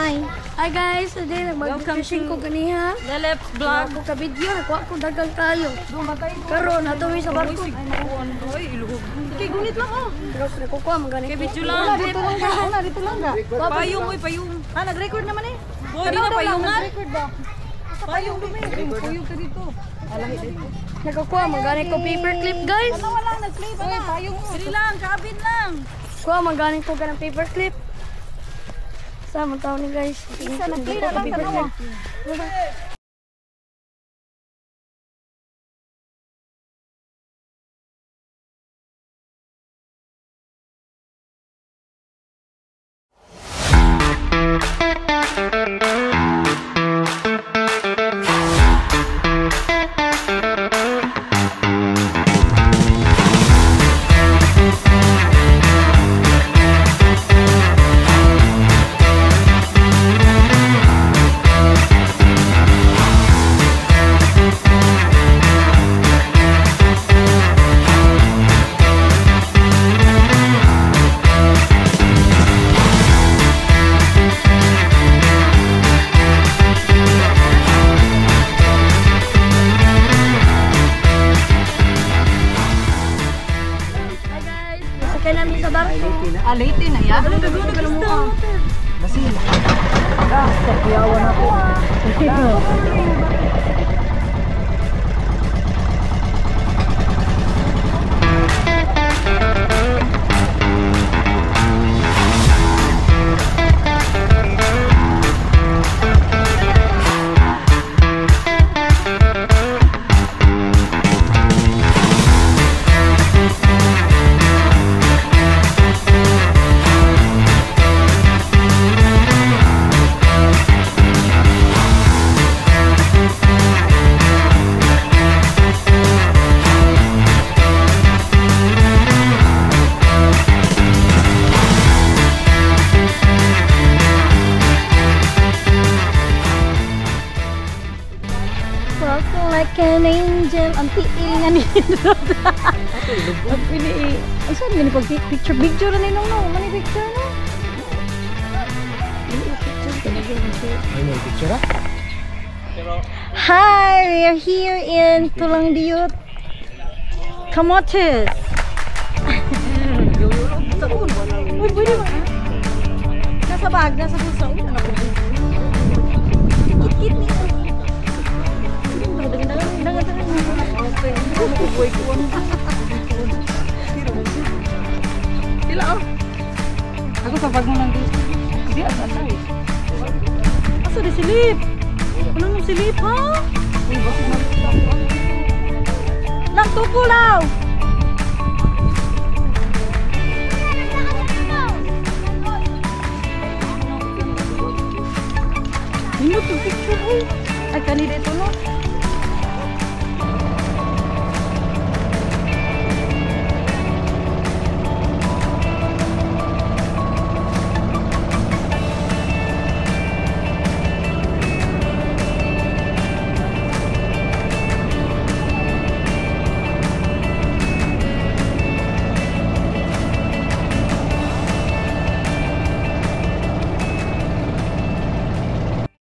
Hi. Hi guys, today nagmag-fishing ko ganiha. The left vlog. Ako ka video, nakuha ko dagang kayo. Karon natuwi sa barko. Ay, iluhog. Okay, gunit lang oh. Pero nakukuha man ganito. Okay, video lang. Dito lang ga. Dito lang ga. Payong, oy, payong. Ah, nag-record naman eh. Boy, di na payungan. Nag-record ba? Payong dumi. Payong ka dito. Nagkukuha man ganito ko paper clip guys. Wala, nag-play pa na. Payong mo. Dili lang, kabin lang. Kuha man ganito ko ganang paper clip. Sama tao ni guys. Isa nag-play na lang tanawa. Sakay namin sa barko. Ah, late na ya. Ano gagawin mo? Basin. Basta kuyawan ako. Walking like an angel. Ang tiil nga ni Indrod. Ang pili. Ay, saan ganun pag picture? Picture na ninong no? Mani picture no? Hi! We are here in Tulang Diut, Camotes. Uy, pwede ba? Nasa bag, nasa puso. Kit-kit niya. Sila oh. Ako sa bag mo lang dito. Hindi asa eh. Asa di silip? Ano nung silip ha? Uy, bakit Lang tupulaw! Hindi ito picture eh. Ay, kanina ito no?